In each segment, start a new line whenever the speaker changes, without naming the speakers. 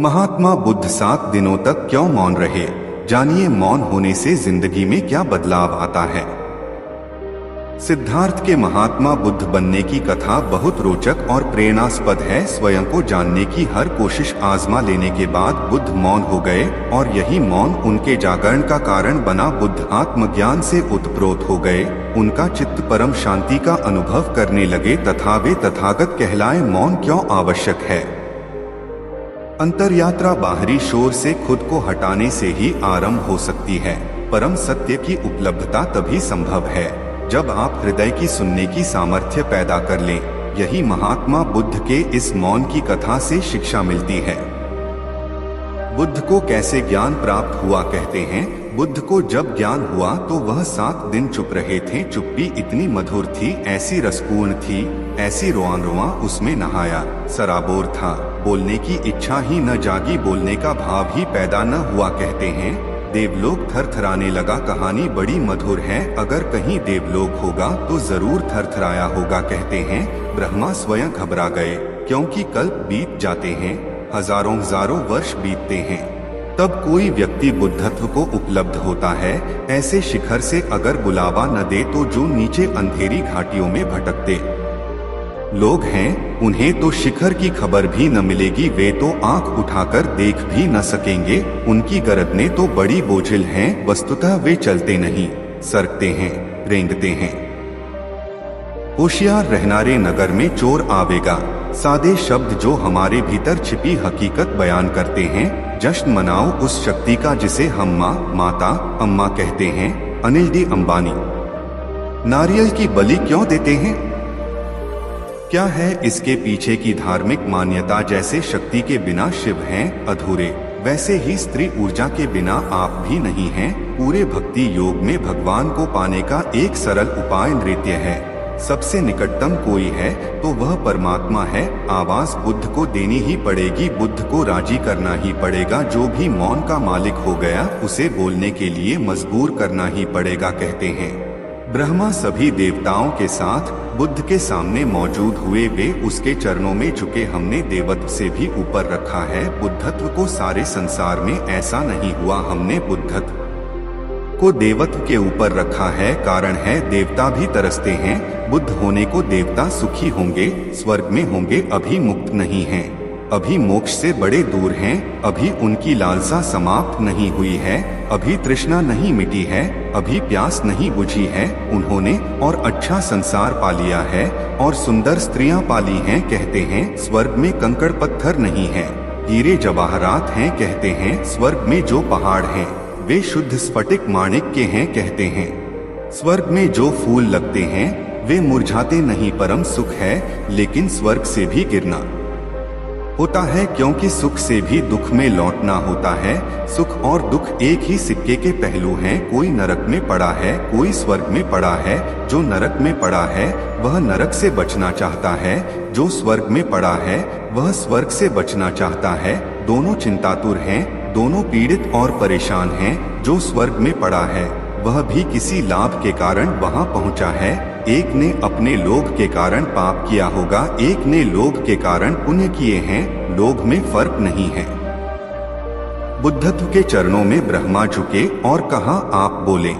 महात्मा बुद्ध 7 दिनों तक क्यों मौन रहे? जानिए मौन होने से जिंदगी में क्या बदलाव आता है। सिद्धार्थ के महात्मा बुद्ध बनने की कथा बहुत रोचक और प्रेरणास्पद है। स्वयं को जानने की हर कोशिश आजमा लेने के बाद बुद्ध मौन हो गए और यही मौन उनके जागरण का कारण बना। बुद्ध आत्मज्ञान से उत्प्रोत हो गए, उनका चित्त परम शांति का अनुभव करने लगे तथा वे तथागत कहलाए। मौन क्यों आवश्यक है? अंतरयात्रा बाहरी शोर से खुद को हटाने से ही आरंभ हो सकती है। परम सत्य की उपलब्धता तभी संभव है जब आप हृदय की सुनने की सामर्थ्य पैदा कर लें। यही महात्मा बुद्ध के इस मौन की कथा से शिक्षा मिलती है। बुद्ध को कैसे ज्ञान प्राप्त हुआ? कहते हैं बुद्ध को जब ज्ञान हुआ तो वह 7 दिन चुप रहे थे। चुप्पी इतनी मधुर थी, ऐसी रसपूर्ण थी, ऐसी रोआन रोआ उसमें नहाया। सराबोर था, बोलने की इच्छा ही न जागी, बोलने का भाव ही पैदा न हुआ। कहते हैं देवलोक थरथराने लगा। कहानी बड़ी मधुर है, अगर कहीं देवलोक होगा तो जरूर थरथराया होगा। कहते हैं ब्रह्मा स्वयं घबरा गए, क्योंकि कल्प बीत जाते हैं, हजारों हजारों वर्ष बीतते हैं, तब कोई व्यक्ति बुद्धत्व को उपलब्ध होता है। ऐसे शिखर से अगर बुलावा न दे तो जो नीचे अंधेरी घाटियों में भटकते लोग हैं, उन्हें तो शिखर की खबर भी न मिलेगी। वे तो आंख उठाकर देख भी न सकेंगे। उनकी गरदनें तो बड़ी बोझिल हैं, वस्तुतः वे चलते नहीं, सरकते हैं, रेंगते हैं। होशियार रहनारे नगर में चोर आवेगा। सादे शब्द जो हमारे भीतर छिपी हकीकत बयान करते हैं। जश्न मनाओ उस शक्ति का जिसे हम माँ, माता, अम्मा कहते हैं। अनिल डी अंबानी। नारियल की बलि क्यों देते हैं? क्या है इसके पीछे की धार्मिक मान्यता? जैसे शक्ति के बिना शिव हैं अधूरे, वैसे ही स्त्री ऊर्जा के बिना आप भी नहीं हैं पूरे। भक्ति योग में भगवान को पाने का एक सरल उपाय नृत्य है। सबसे निकटतम कोई है तो वह परमात्मा है। आवाज बुद्ध को देनी ही पड़ेगी, बुद्ध को राजी करना ही पड़ेगा। जो भी मौन का मालिक हो गया उसे बोलने के लिए मजबूर करना ही पड़ेगा। कहते हैं ब्रह्मा सभी देवताओं के साथ बुद्ध के सामने मौजूद हुए, वे उसके चरणों में झुके। हमने देवत्व से भी ऊपर रखा है बुद्धत्व को सारे संसार में, ऐसा नहीं हुआ हमने बुद्धत्व को देवत्व के ऊपर रखा है। कारण है देवता भी तरसते हैं, बुद्ध होने को देवता सुखी होंगे, स्वर्ग में होंगे, अभी मुक्त नहीं हैं, अभी मोक्ष से बड़े दूर हैं, अभी उनकी लालसा समाप्त नहीं हुई है, अभी तृष्णा नहीं मिटी है, अभी प्यास नहीं बुझी है। उन्होंने और अच्छा संसार पा लिया है और सुंदर स्त्रियां पाली हैं। कहते हैं स्वर्ग में कंकड़ पत्थर नहीं है, हीरे जवाहरात हैं। कहते हैं स्वर्ग में जो पहाड़ हैं वे शुद्ध स्फटिक माणिक के हैं। कहते हैं स्वर्ग में जो फूल लगते हैं वे मुरझाते नहीं। परम सुख है लेकिन स्वर्ग से भी गिरना होता है, क्योंकि सुख से भी दुख में लौटना होता है। सुख और दुख एक ही सिक्के के पहलू हैं। कोई नरक में पड़ा है, कोई स्वर्ग में पड़ा है। जो नरक में पड़ा है वह नरक से बचना चाहता है, जो स्वर्ग में पड़ा है वह स्वर्ग से बचना चाहता है। दोनों चिंतातुर हैं, दोनों पीड़ित और परेशान हैं। जो स्वर्ग में पड़ा है वह भी किसी लाभ के कारण वहां पहुंचा है। एक ने अपने लोभ के कारण पाप किया होगा, एक ने लोभ के कारण पुण्य किए हैं। लोभ में फर्क नहीं है। बुद्धत्व के चरणों में ब्रह्मा झुके और कहा आप बोले।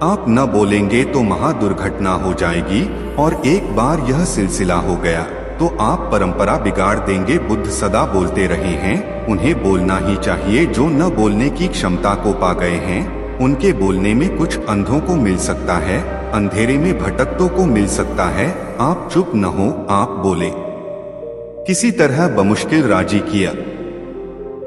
आप न बोलेंगे तो महादुर्घटना हो जाएगी, और एक बार यह सिलसिला हो गया तो आप परंपरा बिगाड़ देंगे। बुद्ध सदा बोलते रहे हैं, उन्हें बोलना ही चाहिए। जो न बोलने की क्षमता को पा गए हैं उनके बोलने में कुछ अंधों को मिल सकता है, अंधेरे में भटकतों को मिल सकता है। आप चुप न हो, आप बोले। किसी तरह बमुश्किल राजी किया।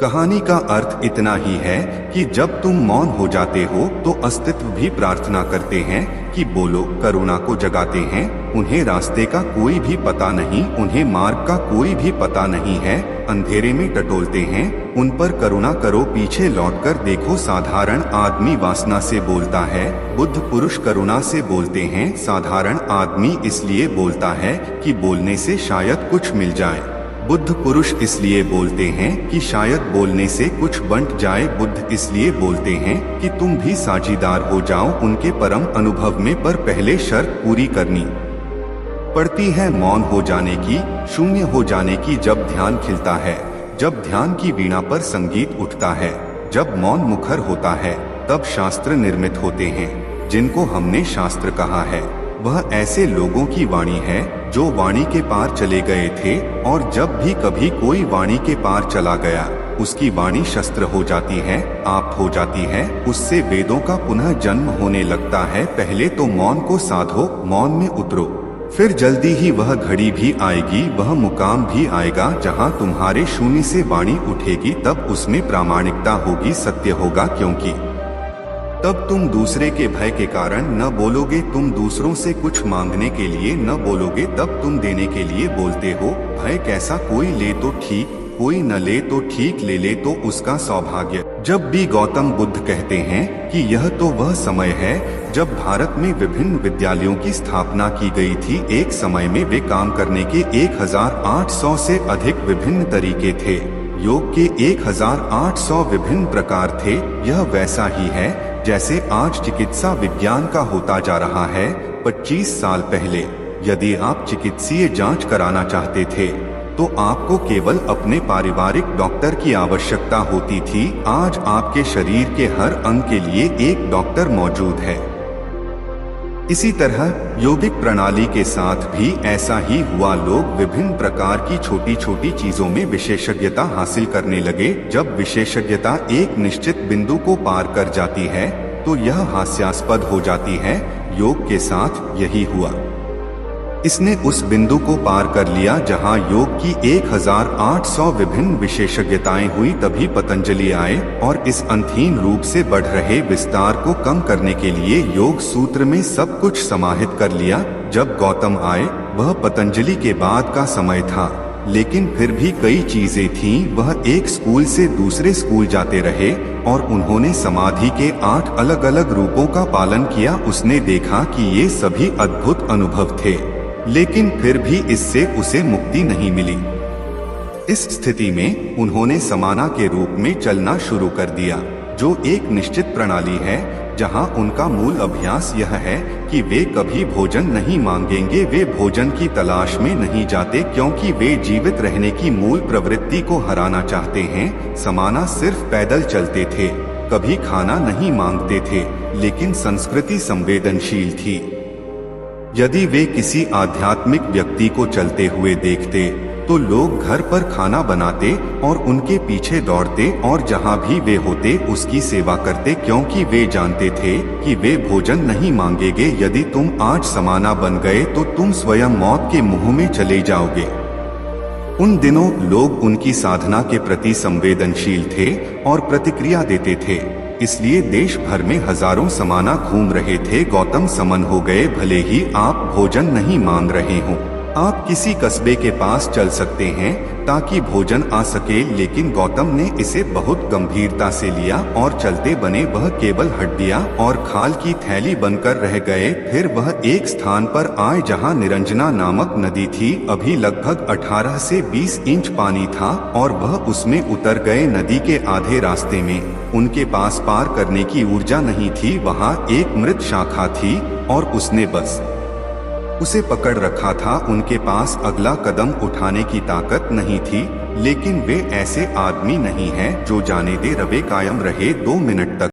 कहानी का अर्थ इतना ही है कि जब तुम मौन हो जाते हो तो अस्तित्व भी प्रार्थना करते हैं कि बोलो। करुणा को जगाते हैं, उन्हें रास्ते का कोई भी पता नहीं, उन्हें मार्ग का कोई भी पता नहीं है। अंधेरे में टटोलते हैं, उन पर करुणा करो। पीछे लौटकर देखो, साधारण आदमी वासना से बोलता है, बुद्ध पुरुष करुणा से बोलते हैं। साधारण आदमी इसलिए बोलता है कि बोलने से शायद कुछ मिल जाए, बुद्ध पुरुष इसलिए बोलते हैं कि शायद बोलने से कुछ बंट जाए। बुद्ध इसलिए बोलते हैं कि तुम भी साझीदार हो जाओ उनके परम अनुभव में, पर पहले शर्त पूरी करनी पड़ती है मौन हो जाने की, शून्य हो जाने की। जब ध्यान खिलता है, जब ध्यान की वीणा पर संगीत उठता है, जब मौन मुखर होता है, तब शास्त्र निर्मित होते हैं। जिनको हमने शास्त्र कहा है वह ऐसे लोगों की वाणी है जो वाणी के पार चले गए थे, और जब भी कभी कोई वाणी के पार चला गया उसकी वाणी शस्त्र हो जाती है, आप हो जाती है, उससे वेदों का पुनः जन्म होने लगता है। पहले तो मौन को साधो, मौन में उतरो, फिर जल्दी ही वह घड़ी भी आएगी, वह मुकाम भी आएगा जहां तुम्हारे शून्य से वाणी उठेगी। तब उसमें प्रामाणिकता होगी, सत्य होगा, क्योंकि तब तुम दूसरे के भय के कारण न बोलोगे, तुम दूसरों से कुछ मांगने के लिए न बोलोगे, तब तुम देने के लिए बोलते हो। भय कैसा, कोई ले तो ठीक, कोई न ले तो ठीक, ले ले तो उसका सौभाग्य। जब भी गौतम बुद्ध कहते हैं कि यह तो वह समय है जब भारत में विभिन्न विद्यालयों की स्थापना की गई थी, एक समय में वे काम करने के 1800 से अधिक विभिन्न तरीके थे, योग के 1800 विभिन्न प्रकार थे। यह वैसा ही है जैसे आज चिकित्सा विज्ञान का होता जा रहा है। 25 साल पहले यदि आप चिकित्सीय जांच कराना चाहते थे तो आपको केवल अपने पारिवारिक डॉक्टर की आवश्यकता होती थी। आज आपके शरीर के हर अंग के लिए एक डॉक्टर मौजूद है। इसी तरह योगिक प्रणाली के साथ भी ऐसा ही हुआ। लोग विभिन्न प्रकार की छोटी छोटी चीजों में विशेषज्ञता हासिल करने लगे। जब विशेषज्ञता एक निश्चित बिंदु को पार कर जाती है तो यह हास्यास्पद हो जाती है। योग के साथ यही हुआ। इसने उस बिंदु को पार कर लिया जहां योग की 1800 विभिन्न विशेषज्ञताएं हुई। तभी पतंजलि आए और इस अंतहीन रूप से बढ़ रहे विस्तार को कम करने के लिए योग सूत्र में सब कुछ समाहित कर लिया। जब गौतम आए वह पतंजलि के बाद का समय था, लेकिन फिर भी कई चीजें थीं। वह एक स्कूल से दूसरे स्कूल जाते रहे और उन्होंने समाधि के 8 अलग अलग रूपों का पालन किया। उसने देखा कि ये सभी अद्भुत अनुभव थे, लेकिन फिर भी इससे उसे मुक्ति नहीं मिली। इस स्थिति में उन्होंने समाना के रूप में चलना शुरू कर दिया, जो एक निश्चित प्रणाली है जहां उनका मूल अभ्यास यह है कि वे कभी भोजन नहीं मांगेंगे। वे भोजन की तलाश में नहीं जाते क्योंकि वे जीवित रहने की मूल प्रवृत्ति को हराना चाहते हैं। समाना सिर्फ पैदल चलते थे, कभी खाना नहीं मांगते थे, लेकिन संस्कृति संवेदनशील थी। यदि वे किसी आध्यात्मिक व्यक्ति को चलते हुए देखते तो लोग घर पर खाना बनाते और उनके पीछे दौड़ते और जहां भी वे होते उसकी सेवा करते, क्योंकि वे जानते थे कि वे भोजन नहीं मांगेंगे। यदि तुम आज समाना बन गए तो तुम स्वयं मौत के मुंह में चले जाओगे। उन दिनों लोग उनकी साधना के प्रति संवेदनशील थे और प्रतिक्रिया देते थे, इसलिए देश भर में हजारों समाना घूम रहे थे। गौतम समन हो गए। भले ही आप भोजन नहीं मांग रहे हो, आप किसी कस्बे के पास चल सकते हैं ताकि भोजन आ सके, लेकिन गौतम ने इसे बहुत गंभीरता से लिया और चलते बने। वह केवल हड्डियां और खाल की थैली बनकर रह गए। फिर वह एक स्थान पर आए जहां निरंजना नामक नदी थी। अभी लगभग 18 से 20 इंच पानी था और वह उसमें उतर गए। नदी के आधे रास्ते में उनके पास पार करने की ऊर्जा नहीं थी। वहां एक मृत शाखा थी और उसने बस उसे पकड़ रखा था। उनके पास अगला कदम उठाने की ताकत नहीं थी, लेकिन वे ऐसे आदमी नहीं हैं जो जाने दे रवे कायम रहे 2 मिनट तक।